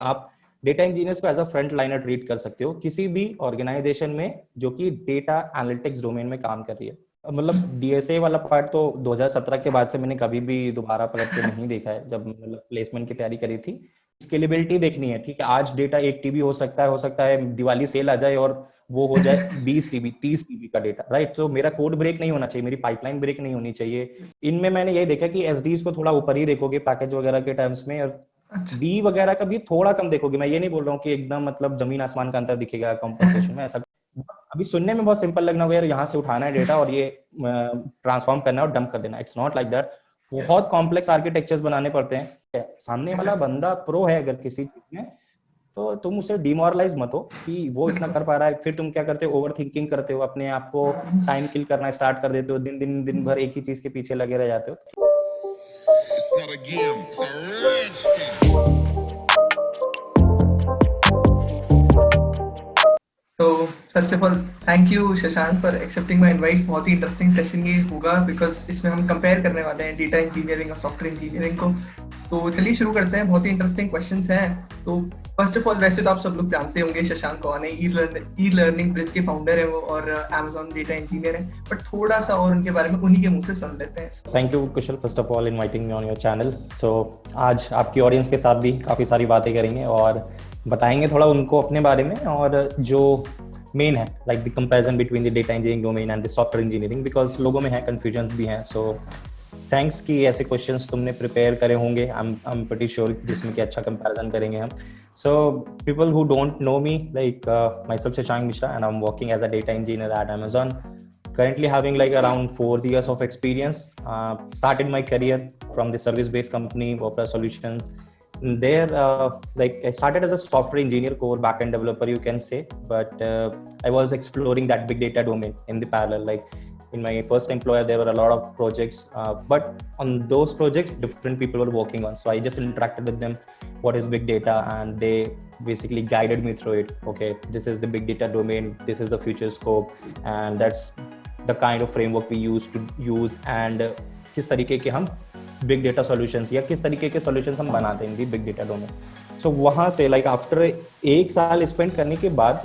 आप data engineers को as a front liner treat कर सकते हो किसी भी ऑर्गेनाइजेशन में जो कि डेटा एनालिटिक्स डोमेन में काम कर रही है। मतलब डीएसए वाला पार्ट तो 2017 के बाद से मैंने कभी भी दोबारा पलट के नहीं देखा है, जब मतलब प्लेसमेंट की तैयारी करी थी। स्केलेबिलिटी देखनी है, ठीक है, आज डेटा 1 TB हो सकता है दिवाली सेल आ जाए और वो हो जाए 20 TB 30 TB का डेटा, राइट। तो मेरा कोड ब्रेक नहीं होना चाहिए, मेरी पाइपलाइन ब्रेक नहीं होनी चाहिए। इनमें मैंने यही देखा कि एसडीज को थोड़ा ऊपर ही देखोगे पैकेज वगैरह के टर्म्स में, और डी वगैरह का भी थोड़ा कम देखोगे। मैं ये नहीं बोल रहा हूँ कि एकदम मतलब जमीन आसमान का अंतर दिखेगा कॉम्पनसेशन में, ऐसा अभी सुनने में बहुत सिंपल लगना यार, यहाँ से उठाना है डेटा और ये ट्रांसफॉर्म करना है और डंप कर देना, इट्स नॉट लाइक दैट। बहुत कॉम्प्लेक्स आर्किटेक्चर्स बनाने पड़ते हैं। सामने वाला बंदा प्रो है अगर किसी चीज में, तो तुम उसे डिमोरलाइज मत हो कि वो इतना कर पा रहा है, फिर तुम क्या करते हो, ओवर थिंकिंग करते हो, अपने आप को टाइम किल करना स्टार्ट कर देते हो, दिन भर एक ही चीज के पीछे लगे रह जाते हो। It's not a game, it's a rich thing. तो first of all thank you Shashank for accepting my invite. बहुत ही इंटरेस्टिंग सेशन ये होगा बिकॉज इसमें हम कंपेयर करने वाले हैं डेटा इंजीनियरिंग और सॉफ्टवेयर इंजीनियरिंग को। तो चलिए शुरू करते हैं, बहुत ही इंटरेस्टिंग क्वेश्चंस हैं। तो फर्स्ट ऑफ ऑल वैसे तो आप सब लोग जानते होंगे शशांक कौन है, ई लर्निंग ब्रिज के फाउंडर है वो और Amazon डेटा इंजीनियर है, बट थोड़ा सा और उनके बारे में उन्हीं के मुंह से सुन लेते हैं। Thank you Kushal first of all inviting me on your channel. So आज आपकी ऑडियंस के साथ भी काफ़ी सारी बातें करेंगे और बताएंगे थोड़ा उनको अपने बारे में, और जो मेन है like the comparison between the data engineering domain and the software engineering, because लोगों में है कन्फ्यूजन भी है। सो थैंक्स कि ऐसे क्वेश्चंस तुमने प्रिपेयर करे होंगे, आई एम प्रीटी श्योर, जिसमें कि अच्छा कंपैरिजन करेंगे हम। So people who don't know me, like myself Shashank Mishra and I'm working as a data engineer at Amazon, currently having like around 4 years of experience. Started my career from the service based company Opera Solutions. There like I started as a software engineer, core backend developer you can say, but I was exploring that big data domain in the parallel. Like in my first employer there were a lot of projects, but on those projects different people were working on, so I just interacted with them, what is big data, and they basically guided me through it. Okay, this is the big data domain, this is the future scope, and that's the kind of framework we used to use, and किस तरीके के हम big data solutions या किस तरीके के solutions हम बनाते हैं बिग डेटा डोमेन। सो वहाँ से लाइक आफ्टर 1 साल स्पेंड करने के बाद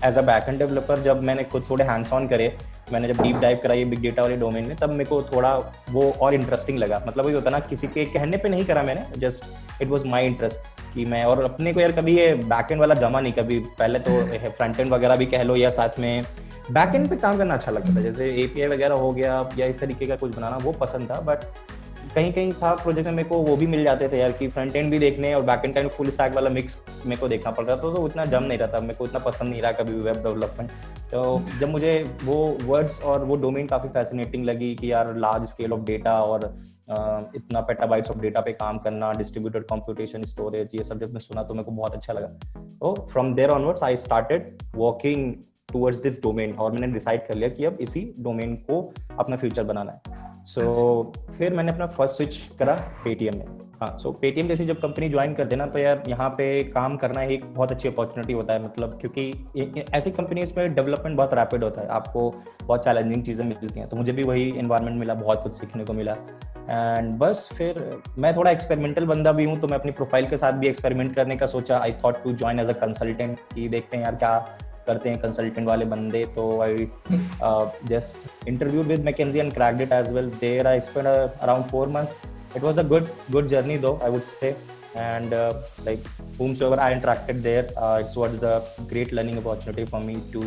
एज अ बैकएंड डेवलपर जब मैंने खुद थोड़े हैंड्स ऑन करे, मैंने जब डीप डाइव करा ये बिग डेटा वाले डोमेन में, तब मेरे को थोड़ा वो और इंटरेस्टिंग लगा। मतलब वही होता ना, किसी के कहने पे नहीं करा मैंने, just it was my interest कि मैं, और अपने को यार कभी ये बैकएंड वाला जमा नहीं, कभी पहले तो फ्रंट एंड वगैरह भी कह लो या साथ में बैकएंड पे काम करना अच्छा लगता था, जैसे एपीआई वगैरह हो गया या इस तरीके का कुछ बनाना वो पसंद था। बट कहीं कहीं था प्रोजेक्ट में मेरे को वो भी मिल जाते थे यार कि फ्रंट एंड भी देखने और बैक एंड का फुल स्टैक वाला मिक्स मेरे को देखना पड़ता था, तो उतना जम नहीं रहा था, मेरे को इतना पसंद नहीं रहा कभी भी वेब डेवलपमेंट। तो जब मुझे वो वर्ड्स और वो डोमेन काफ़ी फैसिनेटिंग लगी कि यार लार्ज स्केल ऑफ डेटा और इतना पेटाबाइट्स ऑफ डेटा पे काम करना, डिस्ट्रीब्यूटेड कंप्यूटेशन, स्टोरेज, ये सब जब मैं सुना तो मेरे को बहुत अच्छा लगा। तो from there onwards I started working towards this domain, और मैंने डिसाइड कर लिया कि अब इसी डोमेन को अपना फ्यूचर बनाना है। सो फिर मैंने अपना फर्स्ट स्विच करा पेटीएम में। हाँ, सो पेटीएम जैसी जब कंपनी ज्वाइन कर देना तो यार यहाँ पे काम करना एक बहुत अच्छी अपॉर्चुनिटी होता है, मतलब क्योंकि ऐसी कंपनीज में डेवलपमेंट बहुत रैपिड होता है, आपको बहुत चैलेंजिंग चीज़ें मिलती हैं। तो मुझे भी वही एनवायरनमेंट मिला, बहुत कुछ सीखने को मिला। एंड बस फिर मैं थोड़ा एक्सपेरिमेंटल बंदा भी हूँ, तो मैं अपनी प्रोफाइल के साथ भी एक्सपेरिमेंट करने का सोचा। I thought to join as a consultant कि देखते हैं यार क्या करते हैं कंसल्टेंट वाले बंदे। तो I just interviewed with McKinsey and cracked it as well. There I spend around 4 months. It was a good journey though, I would say, and like whomsoever I interacted there, it was a great learning opportunity for me to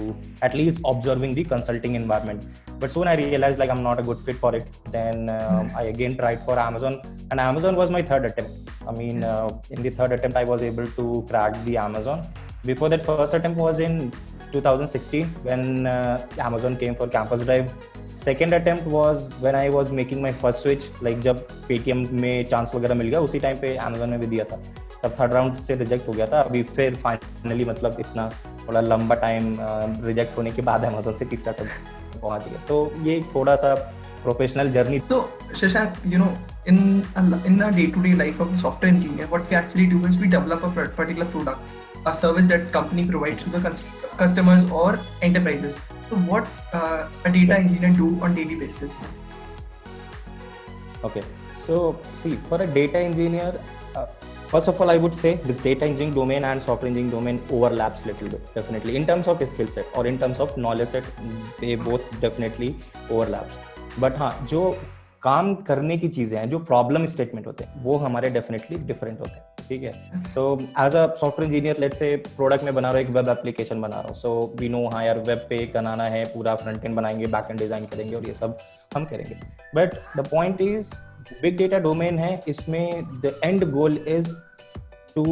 at least observing the consulting environment. But soon I realized like I'm not a good fit for it. Then I again tried for Amazon, and Amazon was my third attempt. I mean, in the third attempt I was able to crack the Amazon. Before that, first attempt was in 2016 when Amazon came for Campus Drive. Second attempt was when I was making my first switch, like जब Paytm में chance वगैरह मिल गया उसी time पे Amazon में भी दिया था, तब थर्ड राउंड से रिजेक्ट हो गया था। अभी फिर फाइनली मतलब इतना थोड़ा लंबा टाइम रिजेक्ट होने के बाद अमेजोन से तीसरा अटेम्प्ट पहुंच गया। तो ये थोड़ा सा प्रोफेशनल जर्नी। तो Shashank, you know, in the day-to-day life of a software engineer, what we actually do is we develop a particular product, a service that company provides to the customers or enterprises. So what a data engineer do on daily basis? Okay, so see, for a data engineer, First of all, I would say this data engineering domain and software engineering domain overlaps little bit, definitely. In terms of skill set or in terms of knowledge set, they both definitely overlaps. But हाँ, जो काम करने की चीजें हैं, जो problem statement होते हैं, वो हमारे डेफिनेटली डिफरेंट होते हैं, ठीक है. So as a software engineer, let's say product में बना रहा हूँ, एक वेब एप्लीकेशन बना रहा हूँ, सो वी नो हाँ यार वेब पे बनाना है, पूरा फ्रंट एंड बनाएंगे, बैक एंड डिजाइन करेंगे और ये सब हम करेंगे. But the point is big data domain है, इसमें the end goal is to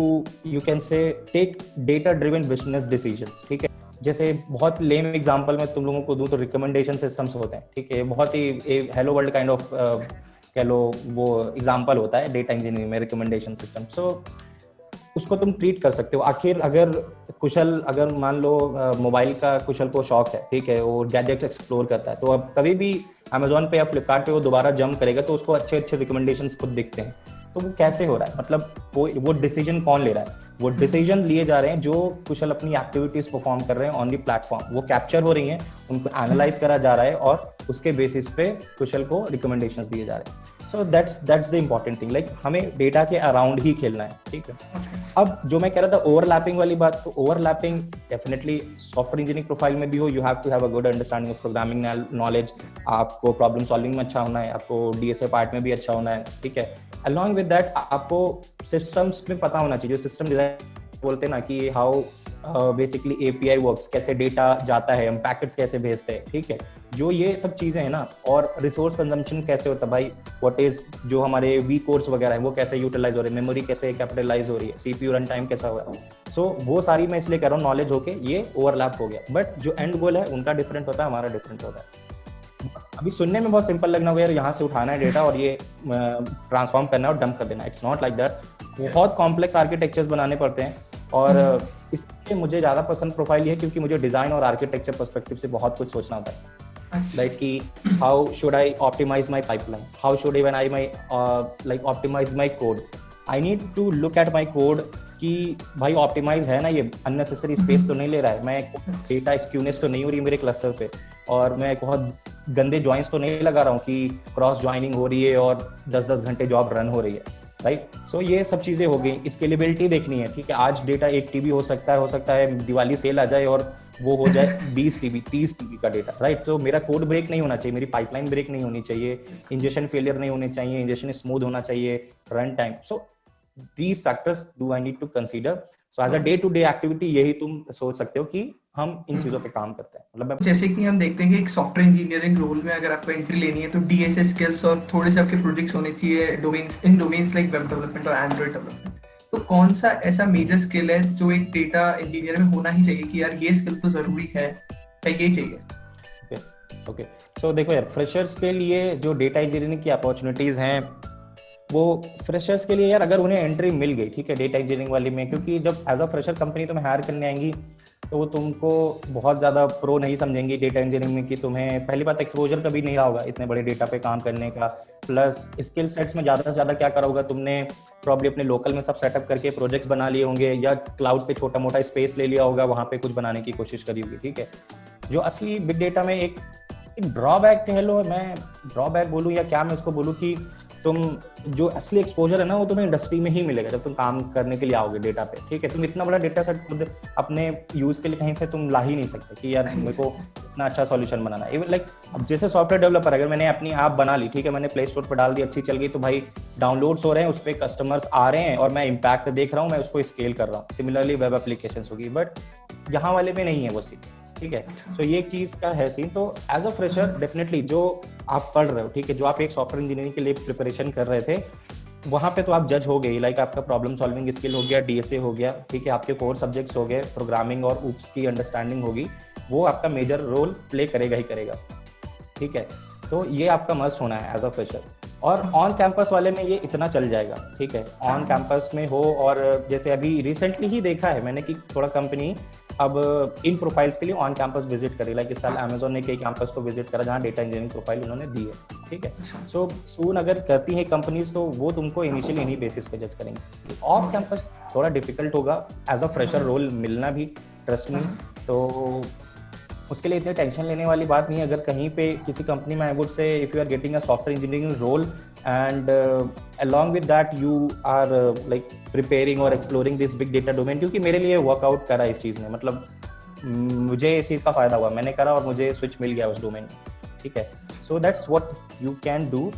you can say take data driven business decisions, ठीक है. जैसे बहुत लेम एग्जांपल में तुम लोगों को दूं तो रिकमेंडेशन सिस्टम्स होते हैं, ठीक है. बहुत ही हेलो वर्ल्ड काइंड ऑफ कह लो वो एग्जांपल होता है डेटा इंजीनियरिंग में, रिकमेंडेशन सिस्टम. सो उसको तुम ट्रीट कर सकते हो. आखिर अगर कुशल, अगर मान लो मोबाइल का कुशल को शौक है, ठीक है, वो गैजेट एक्सप्लोर करता है, तो अब कभी भी अमेजोन पे या फ्लिपकार्ट पे वो दोबारा जंप करेगा तो उसको अच्छे अच्छे रिकमेंडेशंस खुद दिखते हैं. तो वो कैसे हो रहा है, मतलब वो डिसीजन कौन ले रहा है? वो डिसीजन लिए जा रहे हैं जो कुशल अपनी एक्टिविटीज परफॉर्म कर रहे हैं ऑन दी प्लेटफॉर्म, वो कैप्चर हो रही हैं, उनको एनालाइज करा जा रहा है और उसके बेसिस पे कुशल को रिकमेंडेशंस दिए जा रहे हैं. So that's the important thing. Like हमें डेटा के अराउंड ही खेलना है, ठीक है. अब जो मैं कह रहा था ओवरलैपिंग वाली बात, तो overlapping definitely software engineering profile में भी हो. You have to have a good understanding of programming knowledge, आपको प्रॉब्लम सॉल्विंग में अच्छा होना है, आपको डीएसए पार्ट में भी अच्छा होना है, ठीक है. अलॉन्ग विद दैट आपको सिस्टम्स में पता होना चाहिए, जो सिस्टम डिजाइन बोलते हैं ना, कि हाउ बेसिकली एपीआई वर्क्स, कैसे डेटा जाता है, हम पैकेट्स कैसे भेजते हैं, ठीक है. जो ये सब चीजें हैं ना, और रिसोर्स कंजम्पशन कैसे होता है भाई, व्हाट इज जो हमारे वी कोर्स वगैरह है वो कैसे यूटिलाइज हो रही है, मेमोरी कैसे कैपिटलाइज हो रही है, सीपीयू रन टाइम कैसा हो रहा है. सो वो सारी मैं इसलिए कह रहा हूँ नॉलेज होके ये ओवरलैप हो गया. बट जो एंड गोल है उनका डिफरेंट होता है, हमारा डिफरेंट होता है. अभी सुनने में बहुत सिंपल लगना होगा यार, यहाँ से उठाना है डेटा और ये ट्रांसफॉर्म करना है और डंप कर देना. It's not like that. बहुत कॉम्प्लेक्स आर्किटेक्चर्स बनाने पड़ते हैं. और इसलिए मुझे ज़्यादा पसंद प्रोफाइल है क्योंकि मुझे डिज़ाइन और आर्किटेक्चर पर्सपेक्टिव से बहुत कुछ सोचना होता है. लाइक कि how should I optimize my pipeline, how should even I my like optimize my code. I need to look at my code कि भाई ऑप्टिमाइज है ना, ये अननेसेसरी स्पेस तो नहीं ले रहा है, मैं डेटा स्क्यूनेस तो नहीं हो रही मेरे क्लस्टर पे, और मैं बहुत गंदे जॉइंट्स तो नहीं लगा रहा हूँ कि क्रॉस ज्वाइनिंग हो रही है और 10-10 घंटे जॉब रन हो रही है, राइट. सो ये सब चीजें हो गई. स्केलेबिलिटी देखनी है, ठीक है. आज डेटा 1 TB हो सकता है दिवाली सेल आ जाए और वो हो जाए 20 TB 30 TB का डेटा, राइट. तो मेरा कोड ब्रेक नहीं होना चाहिए, मेरी पाइपलाइन ब्रेक नहीं होनी चाहिए, इंजेक्शन फेलियर नहीं होने चाहिए, इंजेक्शन स्मूथ होना चाहिए, run time. So these factors do I need to consider. So as a day to day activity यही तुम सोच सकते हो कि हम इन चीजों पे काम करते हैं. मतलब जैसे कि हम देखते हैं कि एक सॉफ्टवेयर इंजीनियरिंग रोल में अगर आपको एंट्री लेनी है तो डीएसए स्किल्स और थोड़े से आपके प्रोजेक्ट्स होने चाहिए डोमेन्स लाइक वेब डेवलपमेंट और एंड्रॉइड डेवलपमेंट. तो कौन सा ऐसा मेजर स्किल है जो एक डेटा इंजीनियर में होना ही चाहिए कि यार ये स्किल तो जरूरी है या ये चाहिए? ओके. सो देखो यार, फ्रेशर्स के लिए जो डेटा इंजीनियरिंग की अपॉर्चुनिटीज हैं वो फ्रेशर्स के लिए यार, अगर उन्हें एंट्री मिल गई, ठीक है, डेटा इंजीनियरिंग वाली में, क्योंकि जब एज अ फ्रेशर कंपनी तुम्हें हायर करने आएंगी तो वो तुमको बहुत ज़्यादा प्रो नहीं समझेंगी डेटा इंजीनियरिंग में, कि तुम्हें पहली बात एक्सपोजर कभी नहीं रहा होगा इतने बड़े डेटा पे काम करने का. प्लस स्किल सेट्स में ज़्यादा से ज़्यादा क्या करा होगा तुमने, प्रॉब्ली अपने लोकल में सब सेटअप करके प्रोजेक्ट्स बना लिए होंगे, या क्लाउड पे छोटा मोटा स्पेस ले लिया होगा, वहाँ पे कुछ बनाने की कोशिश करी होगी, ठीक है. जो असली बिग डेटा में एक ड्रॉबैक कह लो, मैं ड्रॉबैक बोलूँ या क्या मैं उसको बोलूँ, कि तुम जो असली एक्सपोजर है ना वो तुम्हें इंडस्ट्री में ही मिलेगा जब तुम काम करने के लिए आओगे डेटा पे, ठीक है. तुम इतना बड़ा डेटा सेट खुद अपने यूज के लिए कहीं से तुम ला ही नहीं सकते कि यार मेरे को इतना अच्छा सॉल्यूशन बनाना है. इवन लाइक अब जैसे सॉफ्टवेयर डेवलपर, अगर मैंने अपनी ऐप बना ली, ठीक है, मैंने प्ले स्टोर पर डाल दी, अच्छी चल गई, तो भाई डाउनलोड्स हो रहे हैं, उस पर कस्टमर्स आ रहे हैं और मैं इम्पैक्ट देख रहा हूँ, मैं उसको स्केल कर रहा हूँ. सिमिलरली वेब एप्लीकेशन होगी, बट यहाँ वाले में नहीं है वो सीन, ठीक है. तो ये एक चीज का है सीन. तो एज अ फ्रेशर डेफिनेटली जो आप पढ़ रहे हो, ठीक है, जो आप एक सॉफ्टवेयर इंजीनियरिंग के लिए प्रिपरेशन कर रहे थे, वहां पे तो आप जज हो गए. लाइक आपका प्रॉब्लम सॉल्विंग स्किल हो गया, डीएसए हो गया, ठीक है, आपके कोर सब्जेक्ट्स हो गए, प्रोग्रामिंग और ऊप्स की अंडरस्टैंडिंग होगी, वो आपका मेजर रोल प्ले करेगा ही करेगा, ठीक है. तो ये आपका मस्ट होना है एज अ फ्रेशर. और ऑन कैंपस वाले में ये इतना चल जाएगा, ठीक है, ऑन कैंपस में हो. और जैसे अभी रिसेंटली ही देखा है मैंने कि थोड़ा कंपनी अब इन प्रोफाइल्स के लिए ऑन कैंपस विजिट करी. लाइक इस साल अमेजोन ने कई कैंपस को विजिट करा जहाँ डेटा इंजीनियरिंग प्रोफाइल उन्होंने दी है, ठीक है. सो सून अगर करती है कंपनीज तो वो तुमको इनिशियली इन्हीं बेसिस पे जज करेंगे. ऑफ कैंपस थोड़ा डिफिकल्ट होगा एज अ फ्रेशर रोल मिलना भी, ट्रस्ट मी. तो उसके लिए इतनी टेंशन लेने वाली बात नहीं है। अगर कहीं पे किसी कंपनी में, I would say if you are getting a software engineering role and along with that you are like preparing or exploring this big data domain, क्योंकि मेरे लिए वर्कआउट करा इस चीज़ ने, मतलब मुझे इस चीज़ का फायदा हुआ, मैंने करा और मुझे स्विच मिल गया उस डोमेन में, ठीक है। So that's what you can do.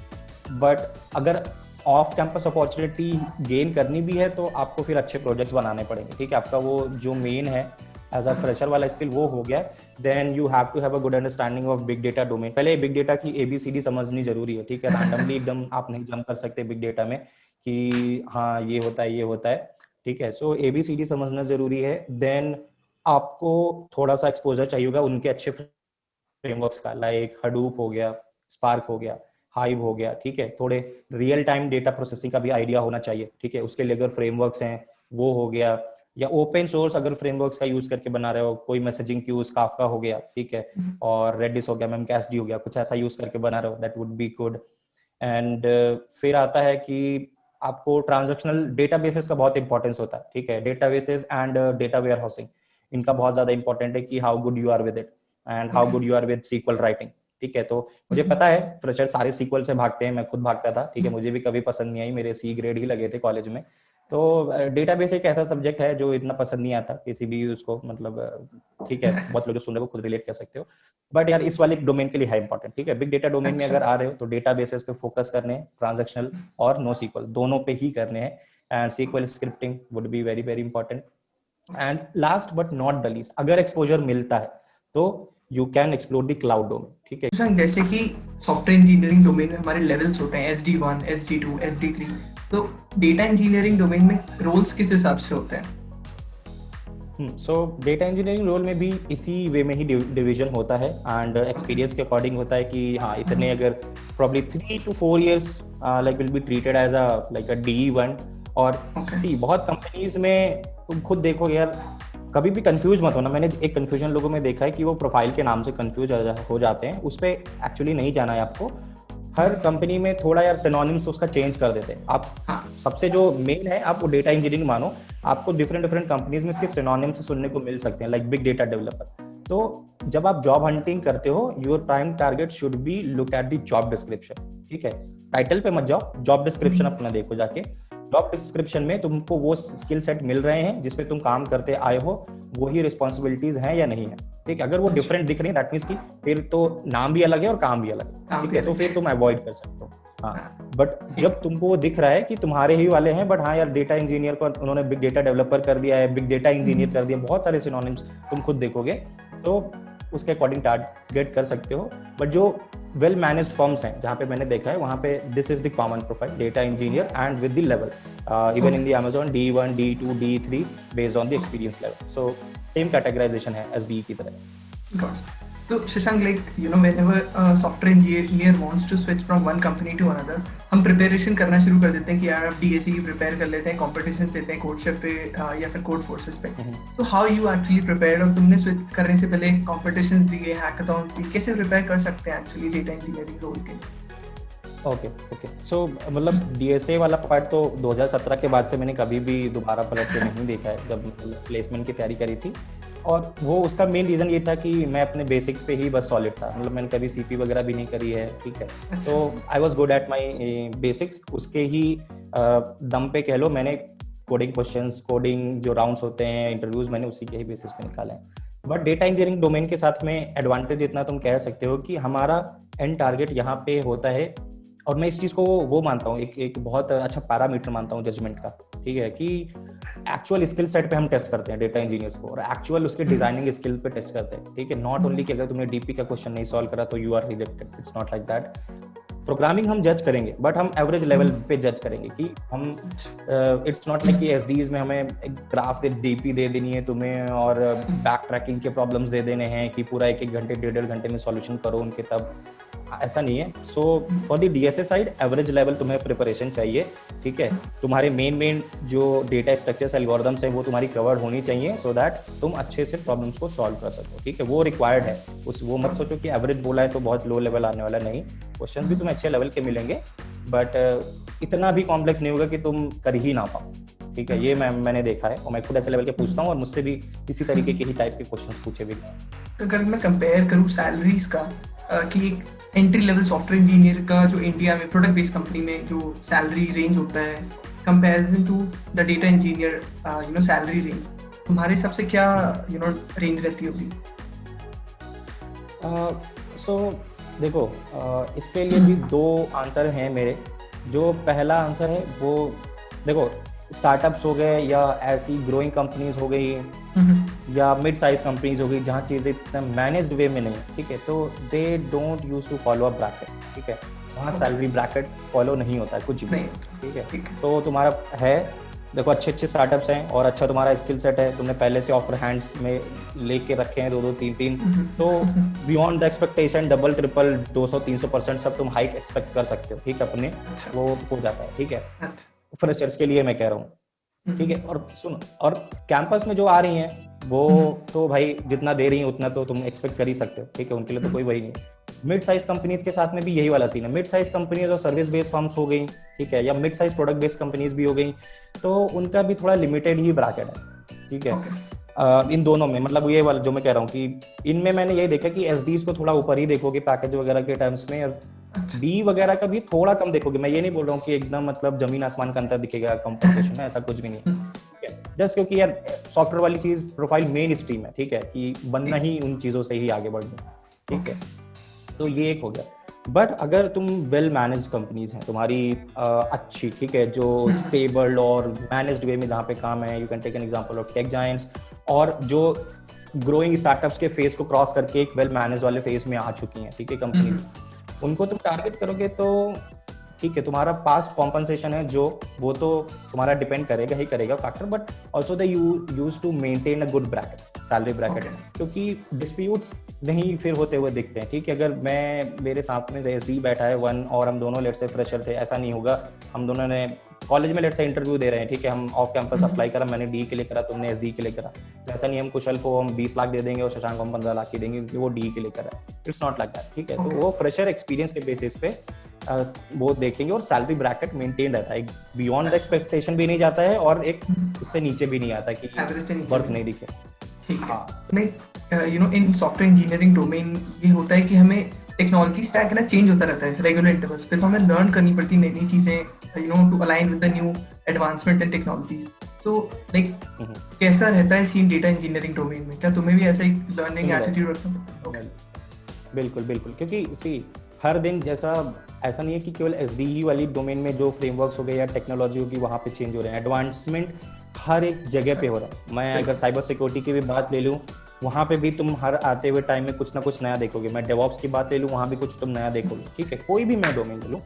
But अगर ऑफ कैंपस अपॉर्चुनिटी गेन करनी भी है तो आपको फिर अच्छे प्रोजेक्ट्स बनाने पड़ेंगे, ठीक है। आपका वो जो मेन है एज अ फ्रेशर वाला स्किल वो हो गया, then you have to have a good understanding of big data domain. पहले बिग डेटा की ABCD समझनी जरूरी है, ठीक है। रैंडमली एकदम आप नहीं जंप कर सकते बिग डेटा में कि हाँ ये होता है ये होता है, ठीक है। सो ABCD समझना जरूरी है। देन आपको थोड़ा सा एक्सपोजर चाहिए होगा उनके अच्छे फ्रेमवर्क्स का, लाइक हडूप हो गया, स्पार्क हो गया, हाइव हो गया, ठीक है। थोड़े रियल टाइम डेटा प्रोसेसिंग का भी आइडिया होना चाहिए, ठीक है। उसके लिए अगर फ्रेमवर्क्स हैं वो हो गया, या ओपन सोर्स अगर फ्रेमवर्क्स का यूज करके बना रहे हो, कोई मैसेजिंग क्यूज काफका हो गया, ठीक है, और रेडिस हो गया, memcached हो गया, कुछ ऐसा यूज करके बना रहे हो, that would be good. And फिर आता है कि आपको ट्रांजैक्शनल डेटाबेसेस का बहुत इंपॉर्टेंस होता है, ठीक है। Databases and data warehousing, इनका बहुत ज्यादा इंपॉर्टेंट है कि how good you are with it and how good you are with SQL writing, ठीक है। तो मुझे पता है फ्रेशर सारे SQL से भागते हैं, मैं खुद भागता था, ठीक है। मुझे भी कभी पसंद नहीं आई, मेरे C ग्रेड ही लगे थे कॉलेज में। तो डेटाबेस एक ऐसा सब्जेक्ट है जो इतना पसंद नहीं आता किसी भी उसको, मतलब ठीक है, बहुत लोग जो सुन रहे हो खुद रिलेट कर सकते हो, बट यार इस वाले डोमेन के लिए है इंपॉर्टेंट, ठीक है। बिग डेटा डोमेन में अगर आ रहे हो तो डेटाबेसेस पे फोकस करने हैं, ट्रांजैक्शनल और NoSQL दोनों पे ही करने हैं, and SQL scripting would be very very important. And last but not the least, अगर एक्सपोजर मिलता है तो you can explore the cloud domain, ठीक है। जैसे कि सॉफ्टवेयर इंजीनियरिंग डोमेन में हमारे लेवल्स होते हैं SD1, SD2, SD3, तो डेटा इंजीनियरिंग डोमेन में रोल्स किस हिसाब से होते हैं? सो डेटा इंजीनियरिंग रोल में भी इसी वे में ही डिवीजन होता है, एंड एक्सपीरियंस के अकॉर्डिंग होता है कि हाँ इतने, अगर probably 3 to 4 years like will be treated as a like a DE1। और सी बहुत कंपनीज में तुम खुद देखोगे यार, कभी भी कंफ्यूज मत होना। मैंने एक कंफ्यूजन लोगों में देखा है कि वो प्रोफाइल के नाम से कंफ्यूज हो जाते हैं, उस पर एक्चुअली नहीं जाना है आपको। हर कंपनी में थोड़ा यार सिनोनिम्स उसका चेंज कर देते हैं आप। सबसे जो मेन है आप वो डेटा इंजीनियरिंग मानो, आपको डिफरेंट कंपनीज में इसके सिनोनिम्स सुनने को मिल सकते हैं, लाइक बिग डेटा डेवलपर। तो जब आप जॉब हंटिंग करते हो, your prime target should be look at the job description, ठीक है। टाइटल पे मत जाओ, जॉब डिस्क्रिप्शन अपना देखो जाके। जॉब डिस्क्रिप्शन में तुमको वो स्किल सेट मिल रहे हैं जिसपे तुम काम करते आए हो, वही रिस्पॉन्सिबिलिटीज हैं या नहीं है, ठीक है। अगर वो डिफरेंट दिख रही है दैट मींस कि फिर तो नाम भी अलग है और काम भी अलग है, ठीक है, तो फिर तुम अवॉइड कर सकते हो। हाँ, बट जब तुमको वो दिख रहा है कि तुम्हारे ही वाले हैं, बट हाँ यार डेटा इंजीनियर को उन्होंने बिग डेटा डेवलपर कर दिया है, बिग डेटा इंजीनियर कर दिया, बहुत सारे सिनोनिम्स तुम खुद देखोगे, तो उसके अकॉर्डिंग टारगेट कर सकते हो। बट जो वेल मैनेज्ड फर्म्स हैं जहाँ पे मैंने देखा है, वहाँ पे this is the common profile, data engineer and with the level, even in the Amazon D1, D2, D3 based on the experience level. So same categorization है SDE की तरह। तो Shashank, like whenever a software engineer wants to switch from one company to another, हम preparation करना शुरू कर देते हैं कि यार अब DSE की प्रिपेयर कर लेते हैं, कॉम्पिटिशन देते हैं कोडशेफ पे या फिर कोड फोर्सेस पे। तो हाउ यू एक्चुअली प्रिपेयर्ड, और तुमने स्विच करने से पहले कॉम्पिटिशंस दिए, हैकाथॉन्स दिए, कैसे प्रिपेयर कर सकते हैं एक्चुअली डेटा इंजीनियरिंग रोल के लिए? ओके सो मतलब DSA वाला पार्ट तो 2017 के बाद से मैंने कभी भी दोबारा पलट के नहीं देखा है, जब प्लेसमेंट की तैयारी करी थी। और वो उसका मेन रीज़न ये था कि मैं अपने बेसिक्स पे ही बस सॉलिड था, मतलब मैंने कभी CP वगैरह भी नहीं करी है, ठीक है। तो I was good at my basics, उसके ही दम पे कह लो मैंने कोडिंग क्वेश्चंस, कोडिंग जो राउंड्स होते हैं, इंटरव्यूज, मैंने उसी के ही बेसिस पे निकाले हैं। बट डेटा इंजीनियरिंग डोमेन के साथ में एडवांटेज इतना तुम कह सकते हो कि हमारा एंड टारगेट यहाँ पे होता है, और मैं इस चीज़ को वो मानता हूँ एक बहुत अच्छा पैरामीटर मानता हूँ जजमेंट का, ठीक है, कि एक्चुअल स्किल सेट पे हम टेस्ट करते हैं डेटा इंजीनियर्स को, और एक्चुअल उसके डिजाइनिंग स्किल पे टेस्ट करते हैं, ठीक है। नॉट ओनली कि अगर तुमने DP का क्वेश्चन नहीं सॉल्व करा तो you are rejected, it's not like that. Programming हम जज करेंगे, बट हम एवरेज लेवल पे जज करेंगे कि हम इट्स नॉट लाइक कि SDs में हमें एक ग्राफ विद DP दे देनी है तुम्हें, और बैक ट्रैकिंग के प्रॉब्लम्स दे देने हैं कि पूरा 1-1 घंटे 1.5 घंटे में सॉल्यूशन करो उनके, तब ऐसा नहीं है। So for the DSA side average level तुम्हें प्रिपरेशन चाहिए, ठीक है। तुम्हारे मेन जो डेटा स्ट्रक्चर्स, एल्गोरिथम्स है वो तुम्हारी कवर्ड होनी चाहिए, सो दैट तुम अच्छे से प्रॉब्लम्स को सॉल्व कर सको, ठीक है। वो रिक्वायर्ड है, वो मत सोचो कि एवरेज बोला है तो बहुत लो लेवल आने वाला, नहीं, क्वेश्चन भी तुम्हें अच्छे लेवल के मिलेंगे, बट इतना भी कॉम्प्लेक्स नहीं होगा कि तुम कर ही ना पाओ, ठीक है। ये मैंने देखा है, और मैं खुद ऐसे लेवल के पूछता हूँ, और मुझसे भी इसी तरीके के ही टाइप के क्वेश्चन पूछे भी गए। अगर मैं कंपेयर करूँ सैलरीज का कि एक एंट्री लेवल सॉफ्टवेयर इंजीनियर का जो इंडिया में प्रोडक्ट बेस्ड कंपनी में जो सैलरी रेंज होता है comparison to the data engineer salary range, तुम्हारे हिसाब से क्या रेंज रहती होगी? सो देखो, इसके लिए भी दो आंसर हैं मेरे। जो पहला आंसर है वो देखो, स्टार्टअप्स हो गए या ऐसी ग्रोइंग कंपनीज हो गई या मिड साइज कंपनीज हो गई जहाँ चीज़ें इतना मैनेज्ड वे में नहीं है, ठीक है, तो they don't use to follow a bracket, ठीक है, वहाँ सैलरी ब्रैकेट फॉलो नहीं होता है कुछ भी, ठीक है। तो तुम्हारा है, देखो अच्छे अच्छे स्टार्टअप्स हैं और अच्छा तुम्हारा स्किल सेट है, तुमने पहले से ऑफर हैंड्स में लेके रखे हैं 2-2, 3-3, तो beyond the expectation double triple 200-300% सब तुम हाइक एक्सपेक्ट कर सकते हो, ठीक है, अपने वो हो जाता है, ठीक है, फ्रेशर्स के लिए मैं कह रहा हूँ, ठीक है। और सुनो, और कैंपस में जो आ रही हैं वो तो भाई जितना दे रही हैं उतना तो तुम एक्सपेक्ट कर ही सकते हो, ठीक है, उनके लिए तो कोई वही नहीं। मिड साइज कंपनीज के साथ में भी यही वाला सीन है। मिड साइज कंपनीज और सर्विस बेस्ड फर्म्स हो गई, ठीक है, या mid size product based companies भी हो गई, तो उनका भी थोड़ा लिमिटेड ही ब्रैकेट है, ठीक है। इन दोनों में मतलब ये वाला जो मैं कह रहा हूँ कि इनमें मैंने ये देखा कि एसडीज को थोड़ा ऊपर ही देखोगे पैकेज वगैरह के टर्म्स में, और डी वगैरह का भी थोड़ा कम देखोगे। मैं ये नहीं बोल रहा हूँ कि एकदम मतलब जमीन आसमान का अंतर दिखेगा कंपनसेशन में, ऐसा कुछ भी नहीं है, ठीक है, जस्ट क्योंकि यार सॉफ्टवेयर वाली चीज प्रोफाइल मेन स्ट्रीम है, ठीक है, कि बनना ही उन चीजों से ही आगे बढ़ना, ठीक है, तो ये एक हो गया। बट अगर तुम वेल मैनेज कंपनीज हैं तुम्हारी अच्छी, ठीक है, जो स्टेबल और मैनेज्ड वे में जहाँ पे काम है, you can take an example of tech giants, और जो ग्रोइंग स्टार्टअप्स के फेज को क्रॉस करके एक वेल मैनेज वाले फेज में आ चुकी हैं, ठीक है, कंपनी, उनको तुम टारगेट करोगे तो ठीक है, तुम्हारा पास्ट कॉम्पनसेशन है जो वो तो तुम्हारा डिपेंड करेगा ही करेगा factor, but also they use to maintain a good bracket, salary bracket, क्योंकि डिस्प्यूट्स नहीं फिर होते हुए दिखते हैं, ठीक है। अगर मैं मेरे साथ में एसडी बैठा है वन और हम दोनों लेट से फ्रेशर थे, ऐसा नहीं होगा, हम दोनों ने कॉलेज में लेट से इंटरव्यू दे रहे हैं, ठीक है, हम ऑफ कैंपस अप्लाई करा, मैंने डी के लिए करा, तुमने एसडी के लिए करा, तो ऐसा नहीं हम कुशल को हम 20 लाख दे देंगे और शशांक को हम 15 लाख ही देंगे क्योंकि वो डी के लिए करा, इट्स नॉट लाइक दैट, ठीक है। तो वो फ्रेशर एक्सपीरियंस के बेसिस पे वो देखेंगे और सैलरी ब्रैकेट मेंटेन रहता है, बियॉन्ड द एक्सपेक्टेशन भी नहीं जाता है और एक उससे नीचे भी नहीं आता कि वर्थ नहीं दिखे, ठीक है। इन सॉफ्टवेयर इंजीनियरिंग डोमेन ये होता है कि हमें टेक्नोलॉजी स्टैक है ना चेंज होता रहता है रेगुलर इंटरवल्स पे, तो हमें लर्न करनी पड़ती नई नई चीजें to align with the new advancement in technologies. तो लाइक कैसा रहता है सीन डेटा इंजीनियरिंग डोमेन में? क्या तुम्हें भी ऐसा ही लर्निंग एटीट्यूड रखना है? बिल्कुल बिल्कुल, क्योंकि सी हर दिन जैसा ऐसा नहीं है कि केवल एसडीई वाली डोमेन में जो फ्रेमवर्क्स हो गए या टेक्नोलॉजी होगी वहाँ पे चेंज हो रहे हैं, एडवांसमेंट हर एक जगह पे हो रहा है। मैं अगर साइबर सिक्योरिटी की भी बात ले लूँ, वहाँ पे भी तुम हर आते हुए टाइम में कुछ ना कुछ नया देखोगे। मैं डेवऑप्स की बात ले लूँ, वहाँ भी कुछ तुम नया देखोगे, ठीक है, कोई भी मैं डोमेन ले लूँ,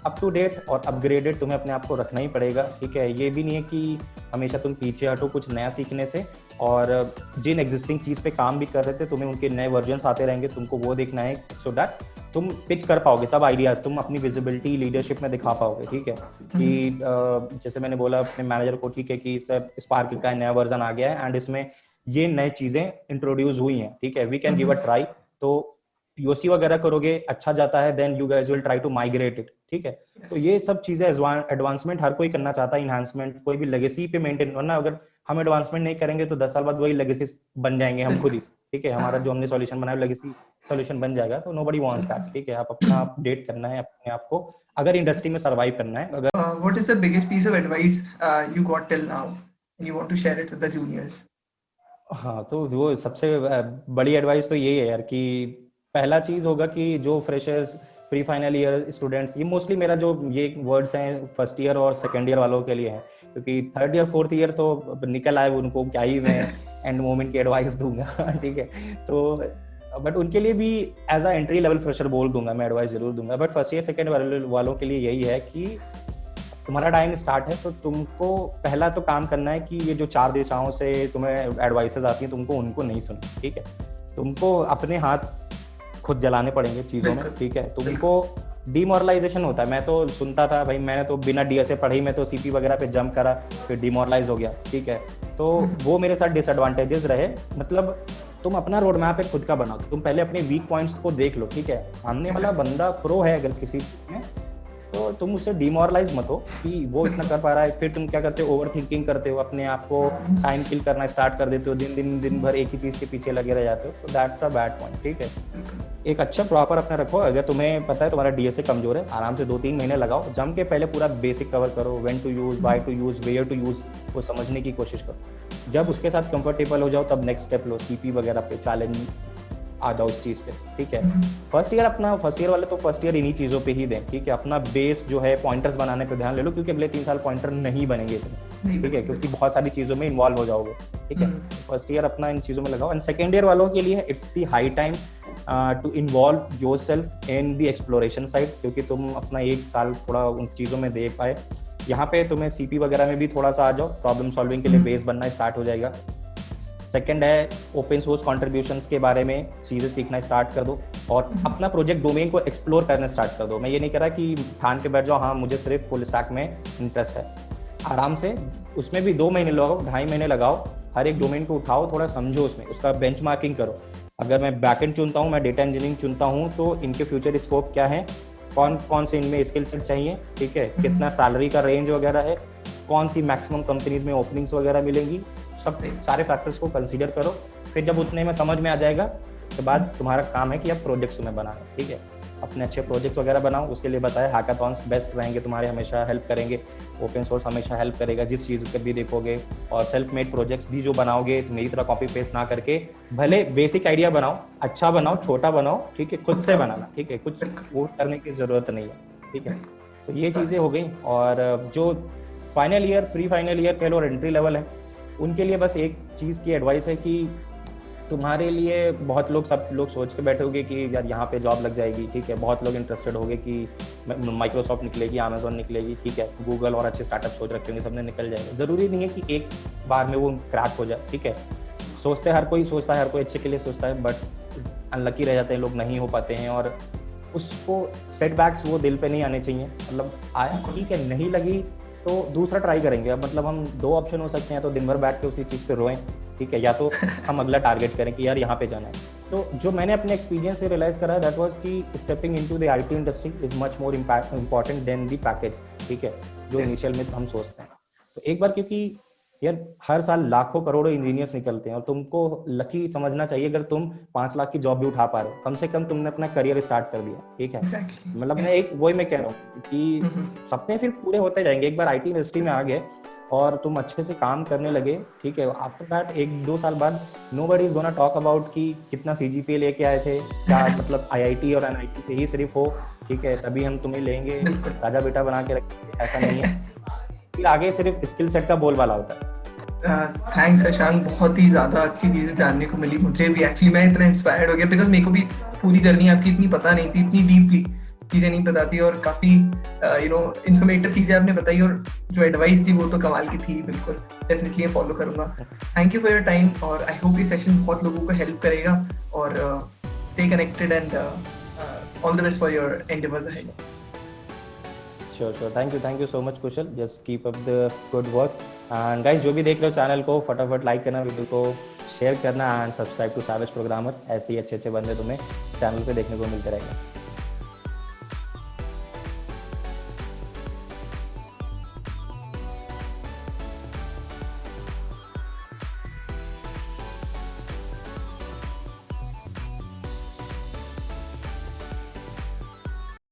अप टू डेट और अपग्रेडेड तुम्हें अपने आप को रखना ही पड़ेगा, ठीक है। ये भी नहीं है कि हमेशा तुम पीछे हटो कुछ नया सीखने से, और जिन एग्जिस्टिंग चीज़ पे काम भी कर रहे थे तुम्हें उनके नए वर्जन्स आते रहेंगे, तुमको वो देखना है सो दैट तुम पिच कर पाओगे, तब आइडियाज तुम अपनी विजिबिलिटी लीडरशिप में दिखा पाओगे, ठीक है। कि जैसे मैंने बोला अपने मैनेजर को, ठीक है, कि स्पार्क का नया वर्जन आ गया है एंड इसमें ये नई चीजें इंट्रोड्यूस हुई हैं, ठीक है, we can give a try. तो पीओसी वगैरह करोगे, अच्छा जाता है, then you guys will try to migrate it, ठीक है। तो ये सब चीजें एडवांसमेंट हर कोई करना चाहता है, इनहांसमेंट कोई भी लेगेसी पे मेंटेन, वरना अगर हम एडवांसमेंट नहीं करेंगे तो 10 साल बाद वही लेगेसी बन जाएंगे हम खुद ही, ठीक है। हमारा जो हमने सॉल्यूशन बनाया लेगेसी सॉल्यूशन बन जाएगा, तो नोबडी वांट्स दैट, ठीक है। आप अपना अपडेट करना है अपने आप को अगर इंडस्ट्री में सर्वाइव करना है। अगर what is the biggest piece of advice you got till now and you want to share it with the juniors? हाँ, तो वो सबसे बड़ी एडवाइस तो यही है यार कि पहला चीज होगा कि जो freshers pre final year students, ये मोस्टली मेरा जो ये वर्ड्स हैं फर्स्ट ईयर और सेकेंड ईयर वालों के लिए हैं, क्योंकि थर्ड ईयर फोर्थ ईयर तो निकल आए, उनको क्या ही मैं एंड मोमेंट की एडवाइस दूंगा, ठीक है। तो बट उनके लिए भी as a entry level fresher बोल दूंगा, मैं एडवाइस जरूर दूंगा। बट फर्स्ट ईयर सेकेंड वालों के लिए यही है कि तुम्हारा टाइम स्टार्ट है, तो तुमको पहला तो काम करना है कि ये जो 4 दिशाओं से तुम्हें एडवाइसेस आती हैं, तुमको उनको नहीं सुनना, ठीक है। तुमको अपने हाथ खुद जलाने पड़ेंगे चीजों में, ठीक है। तुमको डिमोरलाइजेशन होता है, मैं तो सुनता था भाई, मैंने तो बिना डीएसए पढ़े ही मैं तो सीपी वगैरह पे जंप करा, फिर डिमोरलाइज हो गया, ठीक है। तो वो मेरे साथ डिसएडवांटेजेस रहे। मतलब तुम अपना रोड मैप खुद का बनाओ, तुम पहले अपने वीक पॉइंट्स को देख लो, ठीक है। सामने वाला बंदा प्रो है अगर किसी में, तो तुम उससे डिमोरलाइज मत हो कि वो इतना कर पा रहा है, फिर तुम क्या करते हो, ओवर थिंकिंग करते हो, अपने आप को टाइम किल करना स्टार्ट कर देते हो, दिन भर एक ही चीज के पीछे लगे रह जाते हो, तो दैट्स अ बैड पॉइंट। ठीक है, एक अच्छा प्रॉपर अपना रखो। अगर तुम्हें पता है तुम्हारा डीएसए कमजोर है, आराम से 2-3 महीने लगाओ, जम के पहले पूरा बेसिक कवर करो, when to use, why to use, where to use, वो समझने की कोशिश करो। जब उसके साथ कंफर्टेबल हो जाओ तब नेक्स्ट स्टेप लो, सीपी वगैरह पे चैलेंज आ जाओ उस चीज पे। ठीक है, फर्स्ट ईयर वाले तो फर्स्ट ईयर इन्हीं चीजों पे ही दें। ठीक है, अपना बेस जो है पॉइंटर्स बनाने पे ध्यान ले लो, क्योंकि अगले 3 साल पॉइंटर नहीं बनेंगे इतने। ठीक है, क्योंकि बहुत सारी चीजों में इन्वॉल्व हो जाओगे। ठीक है, फर्स्ट ईयर अपना इन चीजों में लगाओ। एंड सेकेंड ईयर वालों के लिए it's the high time to involve yourself in the exploration side, क्योंकि तुम अपना 1 साल थोड़ा उन चीजों में दे पाए। यहाँ पे तुम्हें सीपी वगैरह में भी थोड़ा सा आ जाओ, प्रॉब्लम सॉल्विंग के लिए बेस बनना स्टार्ट हो जाएगा। सेकंड है, ओपन सोर्स कॉन्ट्रीब्यूशंस के बारे में चीज़ें सीखना स्टार्ट कर दो और अपना प्रोजेक्ट डोमेन को एक्सप्लोर करना स्टार्ट कर दो। मैं ये नहीं कह रहा कि ठान के बैठ जाओ हाँ मुझे सिर्फ फुल स्टैक में इंटरेस्ट है। आराम से उसमें भी 2 महीने लगाओ, 2.5 महीने लगाओ, हर एक डोमेन को उठाओ, थोड़ा समझो उसमें, उसका बेंचमार्किंग करो। अगर मैं बैकएंड चुनता हूँ, मैं डेटा इंजीनियरिंग चुनता हूँ, तो इनके फ्यूचर स्कोप क्या है, कौन कौन से इनमें स्किल सेट चाहिए, ठीक है, कितना सैलरी का रेंज वगैरह है, कौन सी मैक्सिमम कंपनीज में ओपनिंग्स वगैरह मिलेंगी, सब सारे फैक्टर्स को कंसीडर करो। फिर जब उतने में समझ में आ जाएगा उसके बाद तुम्हारा काम है कि अब प्रोजेक्ट्स में बनाना। ठीक है, अपने अच्छे प्रोजेक्ट्स वगैरह बनाओ। उसके लिए बताया हैकाथॉन्स बेस्ट रहेंगे तुम्हारे, हमेशा हेल्प करेंगे। ओपन सोर्स हमेशा हेल्प करेगा जिस चीज़ को भी देखोगे। और सेल्फ मेड प्रोजेक्ट्स भी जो बनाओगे तो मेरी तरह कॉपी पेस्ट ना करके, भले बेसिक आइडिया बनाओ, अच्छा बनाओ, छोटा बनाओ, ठीक है, खुद से बनाना। ठीक है, कुछ वो करने की ज़रूरत नहीं है। ठीक है, तो ये चीज़ें हो गई। और जो final year, pre final year कह लो और एंट्री लेवल है, उनके लिए बस एक चीज़ की एडवाइस है कि तुम्हारे लिए सब लोग सोच के बैठे होंगे कि यार यहाँ पे जॉब लग जाएगी। ठीक है, बहुत लोग इंटरेस्टेड होंगे कि माइक्रोसॉफ्ट निकलेगी, अमेजोन निकलेगी, ठीक है, गूगल और अच्छे स्टार्टअप सोच रखे होंगे, सबने निकल जाएगा। ज़रूरी नहीं है कि एक बार में वो क्रैक हो जाए। ठीक है, हर कोई सोचता है, हर कोई अच्छे के लिए सोचता है, बट अनलकी रह जाते हैं लोग, नहीं हो पाते हैं। और उसको सेटबैक्स वो दिल पे नहीं आने चाहिए। मतलब आया ठीक है, नहीं लगी तो दूसरा ट्राई करेंगे। अब मतलब हम 2 ऑप्शन हो सकते हैं, तो दिन भर बैठ के उसी चीज़ पे रोएं, ठीक है, या तो हम अगला टारगेट करें कि यार यहाँ पे जाना है। तो जो मैंने अपने एक्सपीरियंस से रियलाइज करा दैट वाज कि stepping into the IT industry is much more important than the package. ठीक है, जो इनिशियल में हम सोचते हैं। तो एक बार, क्योंकि यार हर साल लाखों करोड़ों इंजीनियर्स निकलते हैं और तुमको लकी समझना चाहिए अगर तुम 5 लाख की जॉब भी उठा पा रहे हो। कम से कम तुमने अपना करियर स्टार्ट कर दिया। ठीक है, मतलब मैं कह रहा हूँ कि सपने फिर पूरे होते जाएंगे। एक बार आईटी इंडस्ट्री में आ गए और तुम अच्छे से काम करने लगे, ठीक है, आफ्टर दैट 1-2 साल बाद nobody is gonna talk about कि कितना सीजीपीए लेके आए थे, क्या मतलब आईआईटी और एनआईटी से ही सिर्फ हो, ठीक है, तभी हम तुम्हें लेंगे, राजा बेटा बना के रखेंगे, ऐसा नहीं है। फिर आगे सिर्फ स्किल सेट का बोलबाला होता है। थैंक्स शशांक, बहुत ही ज़्यादा अच्छी चीज़ें जानने को मिली मुझे भी। एक्चुअली मैं इतना इंस्पायर्ड हो गया बिकॉज मेरे को भी पूरी जर्नी आपकी इतनी पता नहीं थी, इतनी डीपली चीज़ें नहीं पता थी, और काफ़ी इन्फॉर्मेटिव चीज़ें आपने बताई, और जो एडवाइस थी वो तो कमाल की थी। बिल्कुल डेफिनेटली ये फॉलो करूँगा। Thank you for your time, और आई होप ये सेशन बहुत लोगों को हेल्प करेगा। और stay connected and all the best for your endeavours ahead. Sure. Thank you so much, Kushal. Just keep up the good work. And guys, जो भी देख रहे हो चैनल को फटाफट लाइक करना, वीडियो को शेयर करना and subscribe to Savage Programmer. ऐसे ही अच्छे बंदे तुम्हें चैनल पे देखने को मिलते रहेंगे।